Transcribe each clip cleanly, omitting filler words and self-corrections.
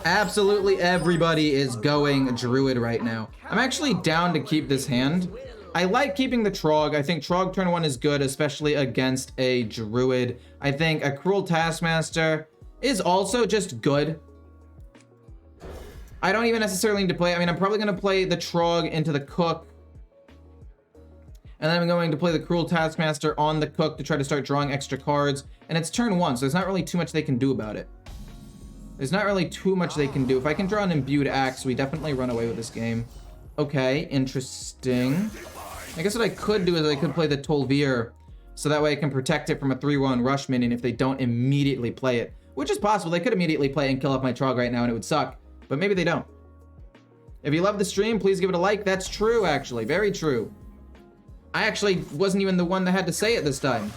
Absolutely everybody is going Druid right now. I'm actually down to keep this hand. I like keeping the Trog. I think Trog turn 1 is good, especially against a Druid. I think a Cruel Taskmaster is also just good. I don't even necessarily need to play. I mean, I'm probably going to play the Trog into the Cook. And then I'm going to play the Cruel Taskmaster on the Cook to try to start drawing extra cards. And it's turn 1, so there's not really too much they can do about it. There's not really too much they can do. If I can draw an Imbued Axe, we definitely run away with this game. Okay, interesting. I guess what I could do is I could play the Tol'Vir, so that way I can protect it from a 3-1 rush minion if they don't immediately play it. Which is possible. They could immediately play it and kill off my Trog right now and it would suck. But maybe they don't. If you love the stream, please give it a like. That's true, actually. Very true. I actually wasn't even the one that had to say it this time.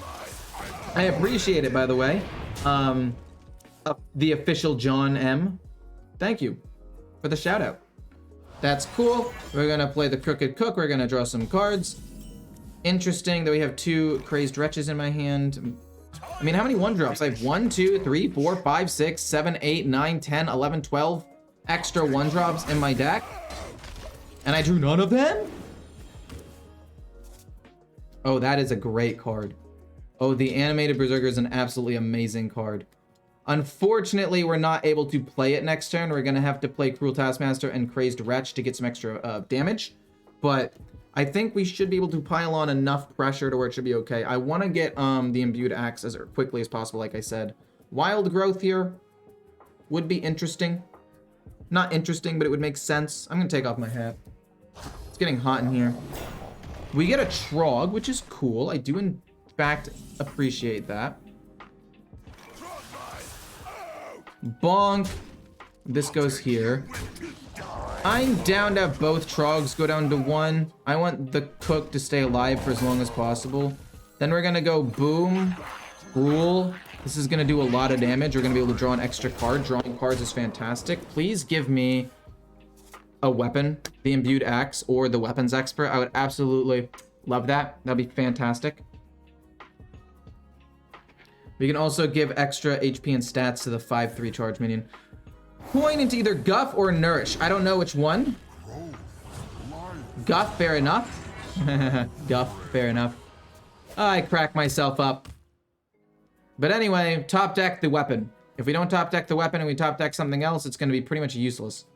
I appreciate it, by the way. The official John M. Thank you for the shout out. That's cool. We're gonna play the Crooked Cook. We're gonna draw some cards. Interesting that we have 2 Crazed Wretches in my hand. I mean, how many 1-drops? I have 1, 2, 3, 4, 5, 6, 7, 8, 9, 10, 11, 12 extra 1-drops in my deck. And I drew none of them? Oh, that is a great card. Oh, the Animated Berserker is an absolutely amazing card. Unfortunately, we're not able to play it next turn. We're going to have to play Cruel Taskmaster and Crazed Wretch to get some extra damage. But I think we should be able to pile on enough pressure to where it should be okay. I want to get the Imbued Axe as quickly as possible, like I said. Wild Growth here would be interesting. Not interesting, but it would make sense. I'm going to take off my hat. It's getting hot in here. We get a Trog, which is cool. I do, in fact, appreciate that. Bonk. This goes here. I'm down to have both Trogs go down to 1. I want the Cook to stay alive for as long as possible. Then we're gonna go Boom, Cruel. This is gonna do a lot of damage. We're gonna be able to draw an extra card. Drawing cards is fantastic. Please give me a weapon, the Imbued Axe or the Weapons Expert. I would absolutely love that. That'd be fantastic. We can also give extra HP and stats to the 5/3 charge minion. Coin into either Guff or Nourish. I don't know which one. Guff, fair enough. Guff, fair enough. I crack myself up. But anyway, top deck the weapon. If we don't top deck the weapon and we top deck something else, it's going to be pretty much useless.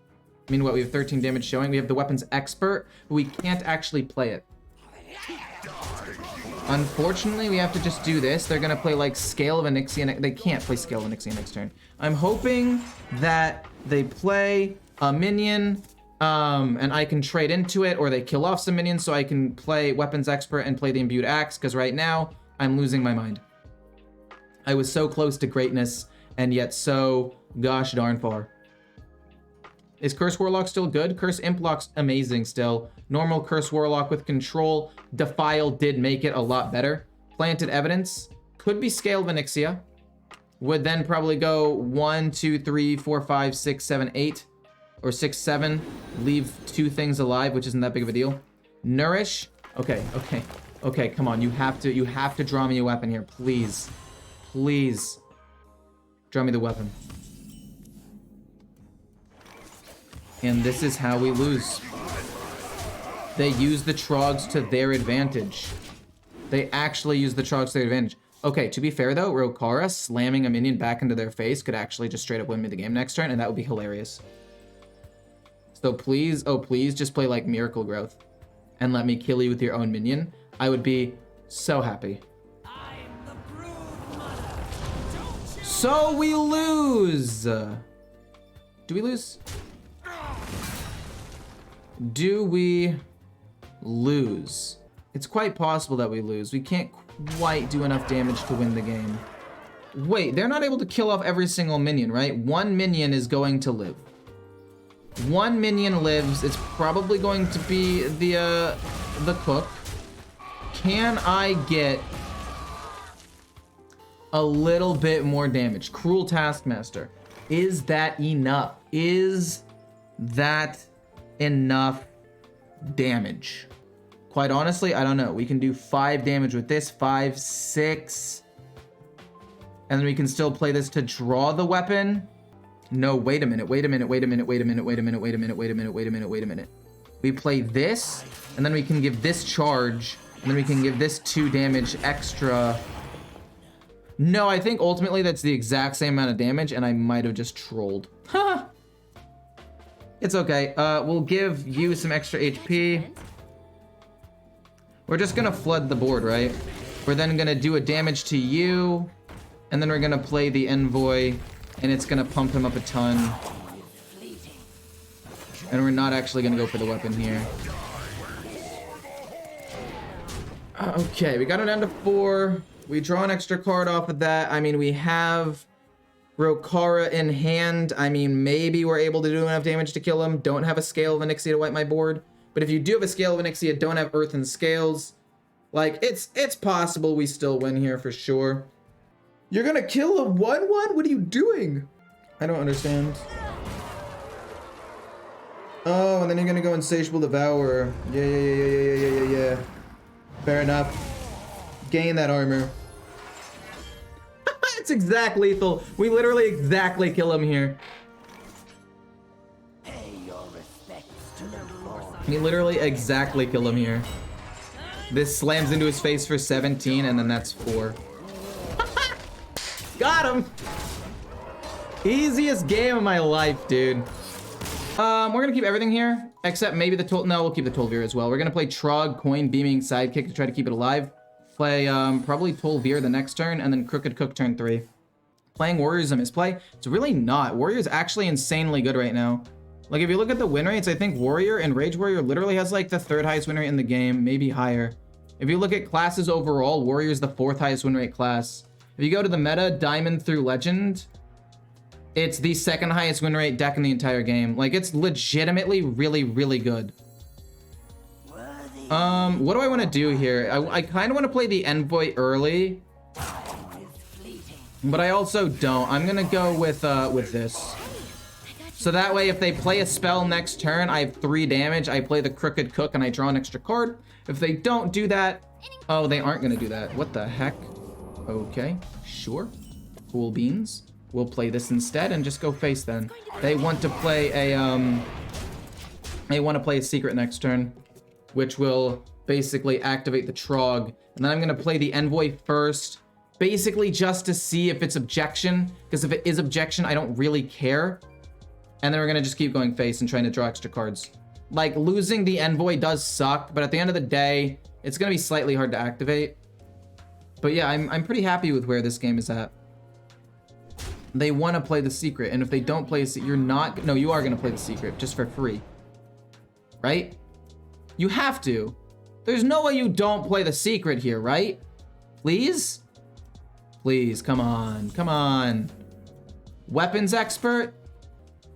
I mean, what, we have 13 damage showing. We have the Weapons Expert, but we can't actually play it. Unfortunately, we have to just do this. They're going to play, like, Scale of Onyxia. They can't play Scale of Onyxia next turn. I'm hoping that they play a minion, and I can trade into it, or they kill off some minions so I can play Weapons Expert and play the Imbued Axe, because right now, I'm losing my mind. I was so close to greatness, and yet so gosh darn far. Is Curse Warlock still good? Curse Implock's amazing still. Normal Curse Warlock with control. Defile did make it a lot better. Planted Evidence. Could be Scale of Onyxia. Would then probably go 1, 2, 3, 4, 5, 6, 7, 8. Or 6, 7. Leave 2 things alive, which isn't that big of a deal. Nourish. Okay, okay. Okay, come on. You have to draw me a weapon here. Please. Please. Draw me the weapon. And this is how we lose. They use the Trogs to their advantage. They actually use the Trogs to their advantage. Okay, to be fair though, Rokara slamming a minion back into their face could actually just straight up win me the game next turn, and that would be hilarious. So please, oh please, just play like Miracle Growth and let me kill you with your own minion. I would be so happy. So we lose! Do we lose? Do we lose? It's quite possible that we lose. We can't quite do enough damage to win the game. Wait, they're not able to kill off every single minion, right? One minion is going to live. One minion lives. It's probably going to be the Cook. Can I get a little bit more damage? Cruel Taskmaster. Is that enough? Is that enough damage? Quite honestly, I don't know. We can do 5 damage with this, 5, 6. And then we can still play this to draw the weapon. No, wait a minute, wait a minute, wait a minute, wait a minute, wait a minute, wait a minute, wait a minute, wait a minute, wait a minute. We play this, and then we can give this charge, and then we can give this 2 damage extra. No, I think ultimately that's the exact same amount of damage, and I might have just trolled. Ha! It's okay. We'll give you some extra HP. We're just gonna flood the board, right? We're then gonna do a damage to you, and then we're gonna play the Envoy, and it's gonna pump him up a ton. And we're not actually gonna go for the weapon here. Okay, we got it down to 4. We draw an extra card off of that. I mean, we have Rokara in hand. I mean, maybe we're able to do enough damage to kill him. Don't have a Scale of Onyxia to wipe my board. But if you do have a Scale of Onyxia, don't have Earth and Scales. Like, it's possible we still win here for sure. You're gonna kill a 1/1? What are you doing? I don't understand. Oh, and then you're gonna go Insatiable Devourer. Yeah. Fair enough. Gain that armor. It's exact lethal. We literally exactly kill him here. We literally exactly kill him here. This slams into his face for 17, and then that's 4. Got him! Easiest game of my life, dude. We're gonna keep everything here, except maybe the no, we'll keep the Tol'Vir as well. We're gonna play Trog, Coin, Beaming, Sidekick to try to keep it alive. Play probably Tol'Vir the next turn, and then Crooked Cook turn 3. Playing Warriors a misplay? It's really not. Warrior's actually insanely good right now. Like, if you look at the win rates, I think Warrior and Rage Warrior literally has like the 3rd highest win rate in the game, maybe higher. If you look at classes overall, Warrior's the 4th highest win rate class. If you go to the meta, Diamond through Legend, it's the 2nd highest win rate deck in the entire game. Like, it's legitimately really, really good. What do I want to do here? I kind of want to play the Envoy early, but I also don't. I'm gonna go with this. So that way, if they play a spell next turn, I have 3 damage. I play the Crooked Cook and I draw an extra card. If they don't do that, oh, they aren't gonna do that. What the heck? Okay, sure. Cool beans. We'll play this instead and just go face then. They want to play a secret next turn, which will basically activate the Trog. And then I'm gonna play the Envoy first, basically just to see if it's objection, because if it is objection, I don't really care. And then we're gonna just keep going face and trying to draw extra cards. Like, losing the Envoy does suck, but at the end of the day, it's gonna be slightly hard to activate. But yeah, I'm pretty happy with where this game is at. They want to play the secret, and if they don't play you're not, no, you are gonna play the secret just for free, right? You have to. There's no way you don't play the secret here, right? Please? Please, come on, come on. Weapons expert?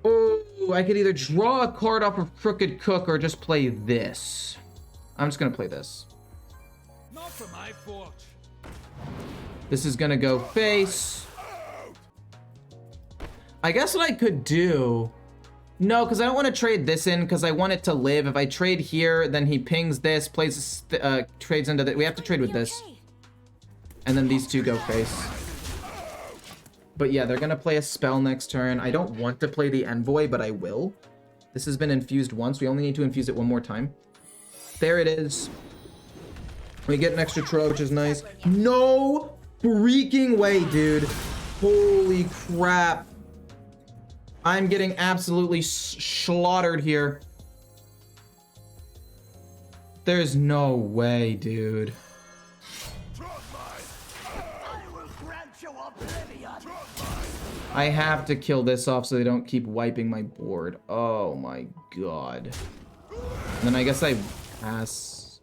Oh, I could either draw a card off of Crooked Cook or just play this. I'm just gonna play this. Not for my fortune. This is gonna go face. I guess what I could do... No, because I don't want to trade this in because I want it to live. If I trade here, then he pings this, plays, trades into that. We have to trade with this. And then these two go face. But yeah, they're going to play a spell next turn. I don't want to play the Envoy, but I will. This has been infused once. We only need to infuse it one more time. There it is. We get an extra Tro, which is nice. No freaking way, dude. Holy crap. I'm getting absolutely slaughtered here. There's no way, dude. I have to kill this off so they don't keep wiping my board. Oh my god. And then I guess I pass.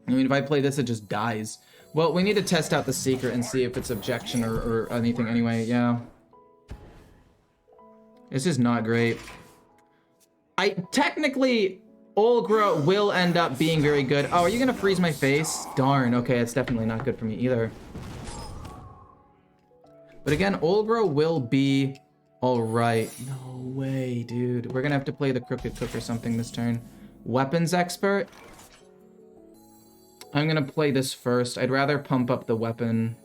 I mean, if I play this, it just dies. Well, we need to test out the secret and see if it's objection or anything anyway. Yeah. This is not great. Technically, Olgra will end up being very good. Oh, are you gonna freeze my face? Darn, okay, it's definitely not good for me either. But again, Olgra will be alright. No way, dude. We're gonna have to play the Crooked Cook or something this turn. Weapons expert? I'm gonna play this first. I'd rather pump up the weapon.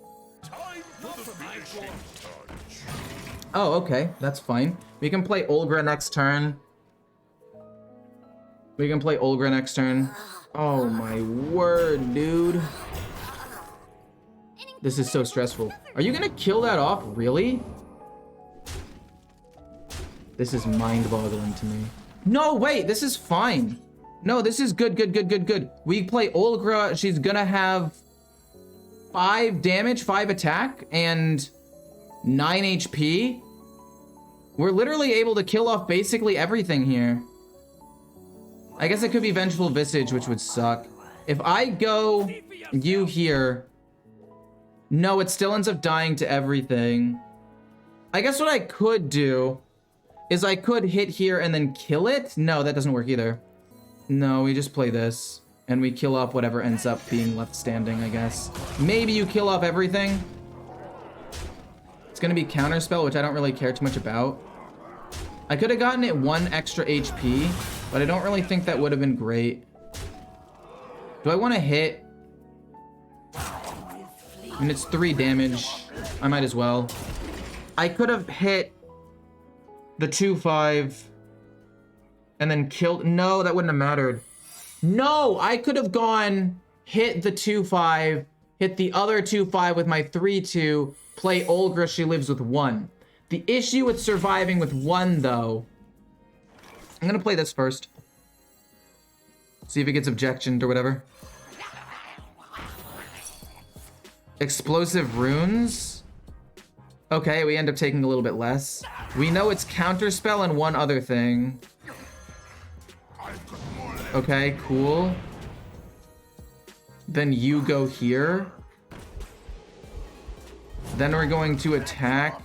Oh, okay. That's fine. We can play Olgra next turn. We can play Olgra next turn. Oh my word, dude. This is so stressful. Are you gonna kill that off? Really? This is mind-boggling to me. No, wait, this is fine. No, this is good, good, good, good, good. We play Olgra. She's gonna have 5 damage, 5 attack, and 9 HP. We're literally able to kill off basically everything here. I guess it could be Vengeful Visage, which would suck. If I go you here, no, it still ends up dying to everything. I guess what I could do is I could hit here and then kill it. No, that doesn't work either. No, we just play this and we kill off whatever ends up being left standing, I guess. Maybe you kill off everything. It's gonna be Counterspell, which I don't really care too much about. I could have gotten it 1 extra HP, but I don't really think that would have been great. Do I want to hit? I mean, it's 3 damage. I might as well. I could have hit the 2/5 and then killed. No, that wouldn't have mattered. No, I could have gone, hit the 2/5, hit the other 2/5 with my 3/2, play Olgra, she lives with 1. The issue with surviving with 1, though, I'm gonna play this first. See if it gets objectioned or whatever. Explosive Runes. Okay, we end up taking a little bit less. We know it's Counterspell and 1 other thing. Okay, cool. Then you go here. Then we're going to attack.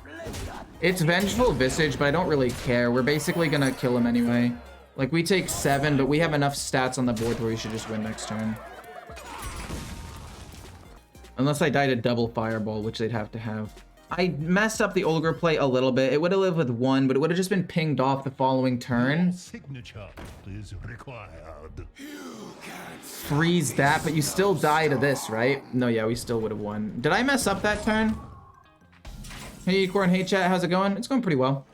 It's Vengeful Visage, but I don't really care. We're basically gonna kill him anyway. Like, we take 7, but we have enough stats on the board where we should just win next turn. Unless I die to double Fireball, which they'd have to have. I messed up the Olgra play a little bit. It would have lived with 1, but it would have just been pinged off the following turn. Signature is required. Freeze that, but you still die to this, right? No, yeah, we still would have won. Did I mess up that turn? Hey, Ecore and hey, chat, how's it going? It's going pretty well.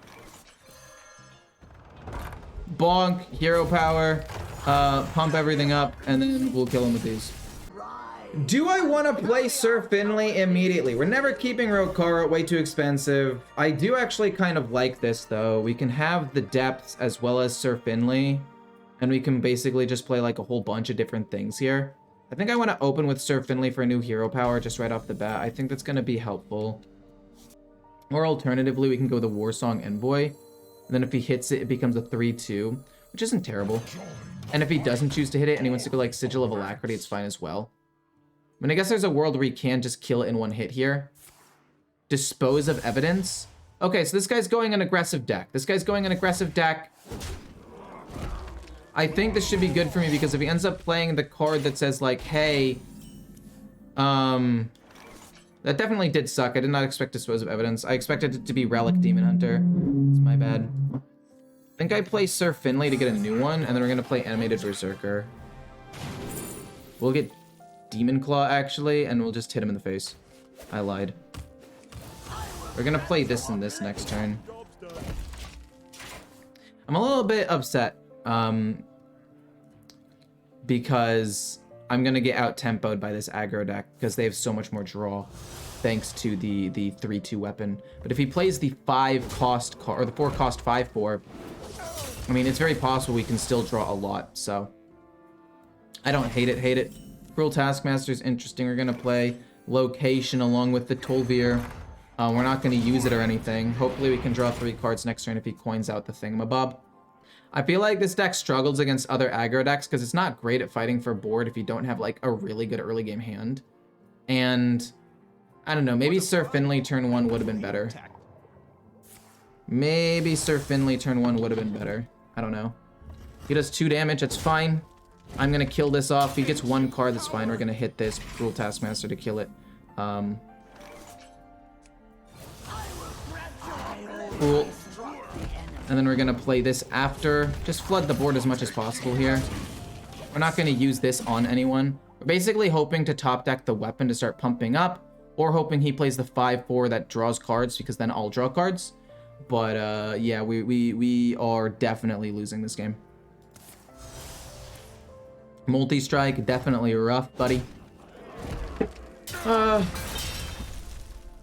Bonk, hero power, pump everything up, and then we'll kill him with these. Do I want to play Sir Finley immediately? We're never keeping Rokara, way too expensive. I do actually kind of like this, though. We can have the depths as well as Sir Finley, and we can basically just play like a whole bunch of different things here. I think I want to open with Sir Finley for a new hero power just right off the bat. I think that's going to be helpful. Or alternatively, we can go the Warsong Envoy. And then if he hits it, it becomes a 3/2, which isn't terrible. And if he doesn't choose to hit it and he wants to go like Sigil of Alacrity, it's fine as well. I mean, I guess there's a world where you can just kill it in 1 hit here. Dispose of Evidence. Okay, so this guy's going an aggressive deck. This guy's going an aggressive deck. I think this should be good for me because if he ends up playing the card that says like, hey, that definitely did suck. I did not expect Dispose of Evidence. I expected it to be Relic Demon Hunter. It's my bad. I think I play Sir Finley to get a new one, and then we're gonna play Animated Berserker. We'll get Demon Claw, actually, and we'll just hit him in the face. I lied. We're gonna play this and this next turn. I'm a little bit upset, because I'm gonna get out-tempoed by this aggro deck, because they have so much more draw, thanks to the 3/2 weapon. But if he plays the 5-cost card, or the 4-cost 5/4, I mean, it's very possible we can still draw a lot, so I don't hate it. Cruel Taskmaster is interesting. We're gonna play Location along with the Tolvir. We're not gonna use it or anything. Hopefully we can draw 3 cards next turn if he coins out the thingamabob. I feel like this deck struggles against other aggro decks because it's not great at fighting for board if you don't have like a really good early game hand. And I don't know, maybe Sir Finley turn 1 would have been better. Maybe Sir Finley turn 1 would have been better. I don't know. He does 2 damage, that's fine. I'm gonna kill this off. If he gets 1 card, that's fine. We're gonna hit this Cruel Taskmaster to kill it. Cool. And then we're gonna play this after. Just flood the board as much as possible here. We're not gonna use this on anyone. We're basically hoping to top deck the weapon to start pumping up, or hoping he plays the 5/4 that draws cards, because then I'll draw cards. But yeah, we are definitely losing this game. Multi-strike, definitely rough, buddy. What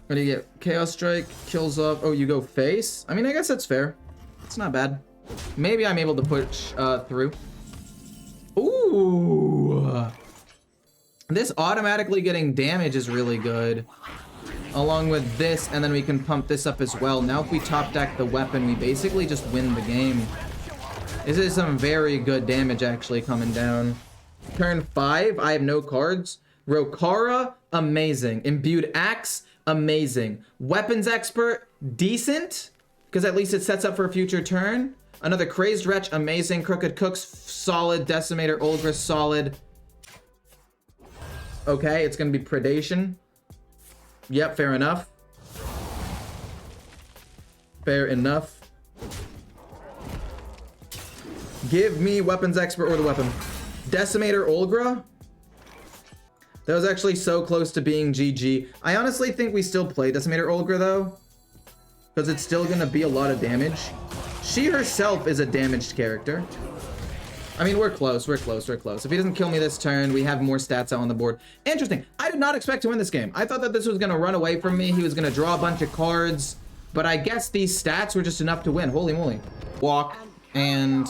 do you get? Chaos Strike, kills off. Oh, you go face? I mean, I guess that's fair. It's not bad. Maybe I'm able to push through. Ooh. This automatically getting damage is really good. Along with this, and then we can pump this up as well. Now if we top deck the weapon, we basically just win the game. This is some very good damage actually coming down. Turn 5, I have no cards. Rokara, amazing. Imbued Axe, amazing. Weapons Expert, decent, because at least it sets up for a future turn. Another Crazed Wretch, amazing. Crooked Cooks, solid. Decimator Ulgris, solid. Okay, it's gonna be Predation. Yep, fair enough. Fair enough. Give me Weapons Expert or the weapon. Decimator Ulgra. That was actually so close to being GG. I honestly think we still play Decimator Ulgra though, because it's still gonna be a lot of damage. She herself is a damaged character. I mean, we're close, we're close, we're close. If he doesn't kill me this turn, we have more stats out on the board. Interesting. I did not expect to win this game. I thought that this was gonna run away from me. He was gonna draw a bunch of cards, but I guess these stats were just enough to win. Holy moly. Walk, and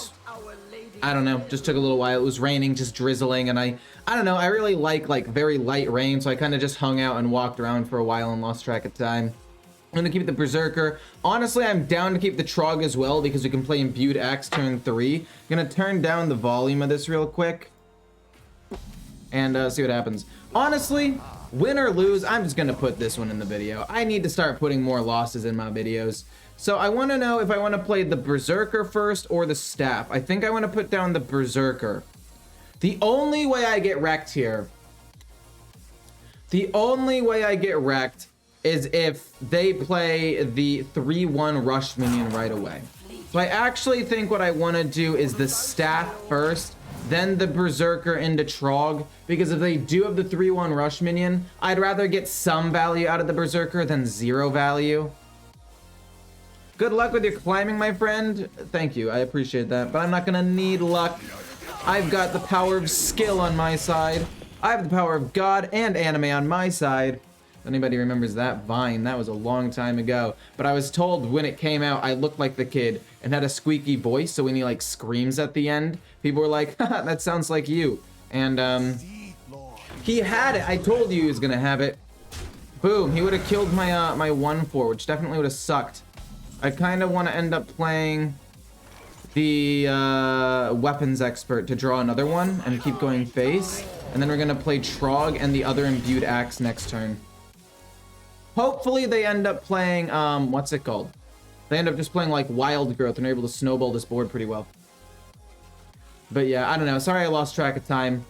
I don't know, just took a little while. It was raining, just drizzling, and I don't know, I really like very light rain, so I kind of just hung out and walked around for a while and lost track of time. I'm gonna keep the Berserker. Honestly, I'm down to keep the Trog as well because we can play Imbued Axe turn 3. Gonna turn down the volume of this real quick and see what happens. Honestly, win or lose, I'm just gonna put this one in the video. I need to start putting more losses in my videos. So I want to know if I want to play the Berserker first or the Staff. I think I want to put down the Berserker. The only way I get wrecked here, is if they play the 3-1 rush minion right away. So I actually think what I want to do is the Staff first, then the Berserker into Trog, because if they do have the 3-1 rush minion, I'd rather get some value out of the Berserker than 0 value. Good luck with your climbing, my friend. Thank you, I appreciate that, but I'm not gonna need luck. I've got the power of skill on my side. I have the power of God and anime on my side. If anybody remembers that Vine, that was a long time ago. But I was told when it came out, I looked like the kid and had a squeaky voice, so when he like screams at the end, people were like, haha, that sounds like you. And he had it, I told you he was gonna have it. Boom, he would have killed my my 1/4, which definitely would have sucked. I kind of want to end up playing the Weapons Expert to draw another one and keep going face. And then we're going to play Trog and the other Imbued Axe next turn. Hopefully they end up playing, what's it called? They end up just playing like Wild Growth and are able to snowball this board pretty well. But yeah, I don't know. Sorry I lost track of time.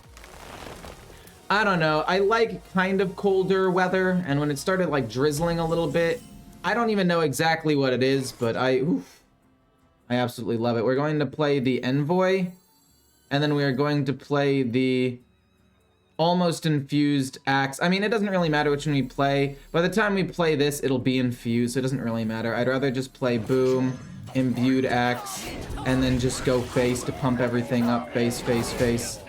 I don't know. I like kind of colder weather, and when it started like drizzling a little bit, I don't even know exactly what it is, but I absolutely love it. We're going to play the Envoy, and then we are going to play the almost infused Axe. I mean, it doesn't really matter which one we play. By the time we play this, it'll be infused, so it doesn't really matter. I'd rather just play Boom, Imbued Axe, and then just go face to pump everything up. Face, face, face.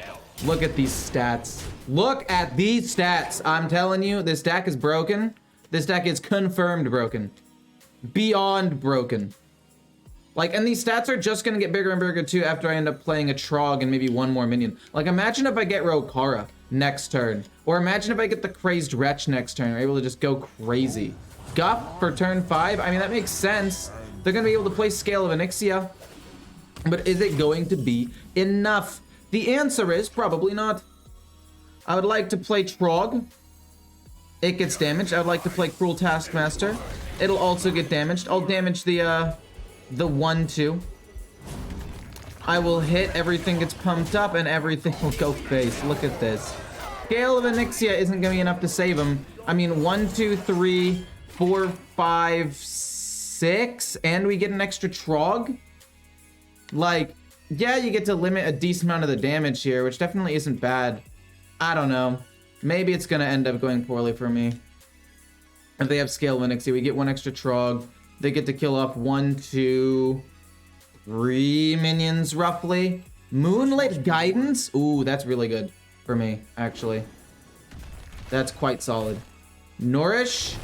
Look at these stats. Look at these stats. I'm telling you, this deck is broken. This deck is confirmed broken. Beyond broken. Like, and these stats are just gonna get bigger and bigger too after I end up playing a Trog and maybe one more minion. Like, imagine if I get Rokara next turn. Or imagine if I get the Crazed Wretch next turn. We're able to just go crazy. Guff for turn 5. I mean, that makes sense. They're gonna be able to play Scale of Onyxia. But is it going to be enough? The answer is probably not. I would like to play Trog. It gets damaged. I would like to play Cruel Taskmaster. It'll also get damaged. I'll damage the 1/2. I will hit, everything gets pumped up, and everything will go face. Look at this. Scale of Onyxia isn't gonna be enough to save him. I mean, 1, 2, 3, 4, 5, 6, and we get an extra Trog? Like, yeah, you get to limit a decent amount of the damage here, which definitely isn't bad. I don't know. Maybe it's gonna end up going poorly for me. If they have Scale of Onyxia, we get one extra Trog. They get to kill off 1, 2, 3 minions roughly. Moonlit Guidance? Ooh, that's really good for me, actually. That's quite solid. Nourish?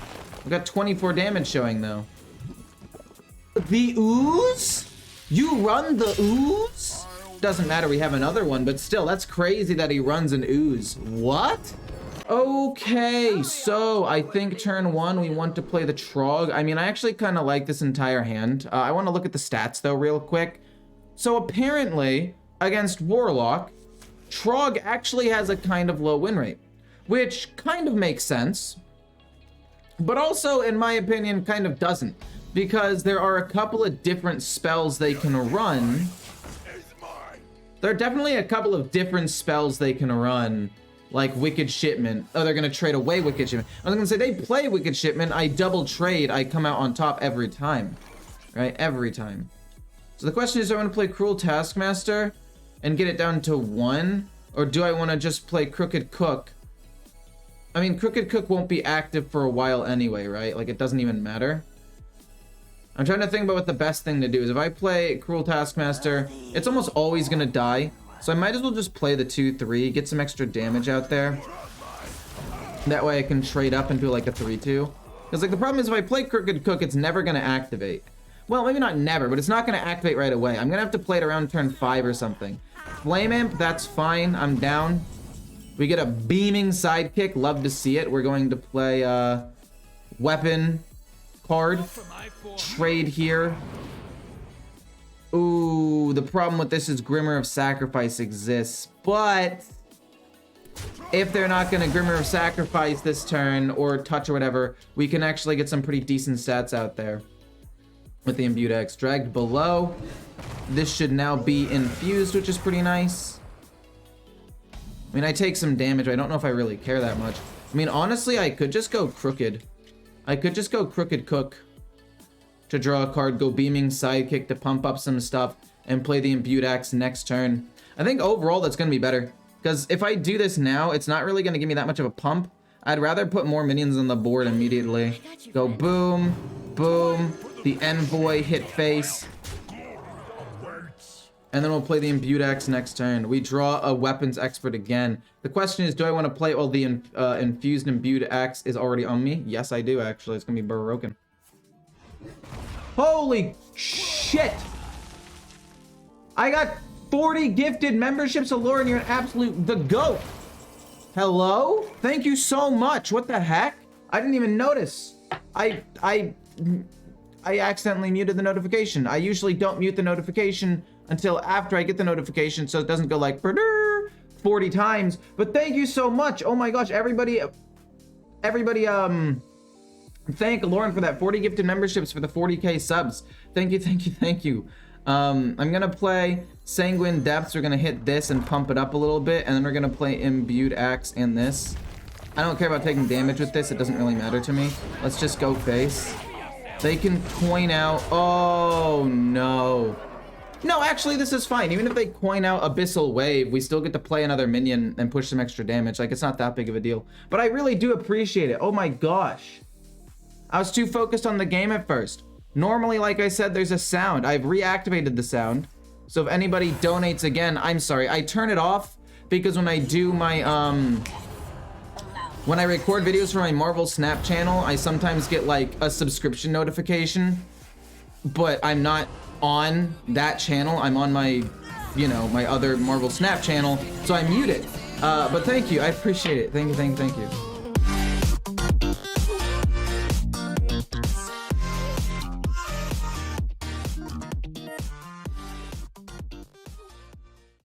We got 24 damage showing though. The Ooze? You run the Ooze? Doesn't matter, we have another one, but still, that's crazy that he runs an Ooze. What? Okay, so I think turn 1 we want to play the Trog. I mean, I actually kind of like this entire hand. I want to look at the stats though real quick. So apparently, against Warlock, Trog actually has a kind of low win rate, which kind of makes sense, but also, in my opinion, kind of doesn't, because there are a couple of different spells they can run. There are definitely a couple of different spells they can run, like Wicked Shipment. Oh, they're gonna trade away Wicked Shipment. I was gonna say, they play Wicked Shipment, I double trade, I come out on top every time, right? Every time. So the question is, do I want to play Cruel Taskmaster and get it down to 1? Or do I want to just play Crooked Cook? I mean, Crooked Cook won't be active for a while anyway, right? Like, it doesn't even matter. I'm trying to think about what the best thing to do is. If I play Cruel Taskmaster, it's almost always going to die. So I might as well just play the 2-3, get some extra damage out there. That way I can trade up into like a 3-2. Because like the problem is if I play Crooked Cook, it's never going to activate. Well, maybe not never, but it's not going to activate right away. I'm going to have to play it around turn 5 or something. Flame Imp, that's fine. I'm down. We get a beaming sidekick. Love to see it. We're going to play weapon card. Trade here. Ooh, the problem with this is Grimmer of Sacrifice exists. But if they're not going to Grimmer of Sacrifice this turn or touch or whatever, we can actually get some pretty decent stats out there. With the Imbued X dragged below, this should now be infused, which is pretty nice. I mean, I take some damage, but I don't know if I really care that much. I mean, honestly, I could just go Crooked. I could just go Crooked Cook to draw a card, go Beaming Sidekick to pump up some stuff, and play the Imbued Axe next turn. I think overall that's going to be better, because if I do this now, it's not really going to give me that much of a pump. I'd rather put more minions on the board immediately. Go boom, boom. The Envoy hit face. And then we'll play the Imbued Axe next turn. We draw a Weapons Expert again. The question is, do I want to play... Well, the Infused Imbued Axe is already on me. Yes, I do, actually. It's going to be broken. Holy shit! I got 40 gifted memberships of Lauren. You're an absolute... the GOAT! Hello? Thank you so much. What the heck? I didn't even notice. I accidentally muted the notification. I usually don't mute the notification until after I get the notification, so it doesn't go like 40 times. But thank you so much. Oh my gosh, everybody, thank Lauren for that 40 gifted memberships for the 40k subs. Thank you, thank you, thank you. I'm gonna play Sanguine Depths. We're gonna hit this and pump it up a little bit, and then we're gonna play Imbued Axe and this. I don't care about taking damage with this. It doesn't really matter to me. Let's just go face. They can coin out... Oh, no. No, actually, this is fine. Even if they coin out Abyssal Wave, we still get to play another minion and push some extra damage. Like, it's not that big of a deal. But I really do appreciate it. Oh my gosh. I was too focused on the game at first. Normally, like I said, there's a sound. I've reactivated the sound. So if anybody donates again, I'm sorry. I turn it off because when I do my, when I record videos for my Marvel Snap channel, I sometimes get like a subscription notification, but I'm not on that channel. I'm on my, you know, my other Marvel Snap channel, so I mute it. But thank you, I appreciate it. Thank you, thank you, thank you.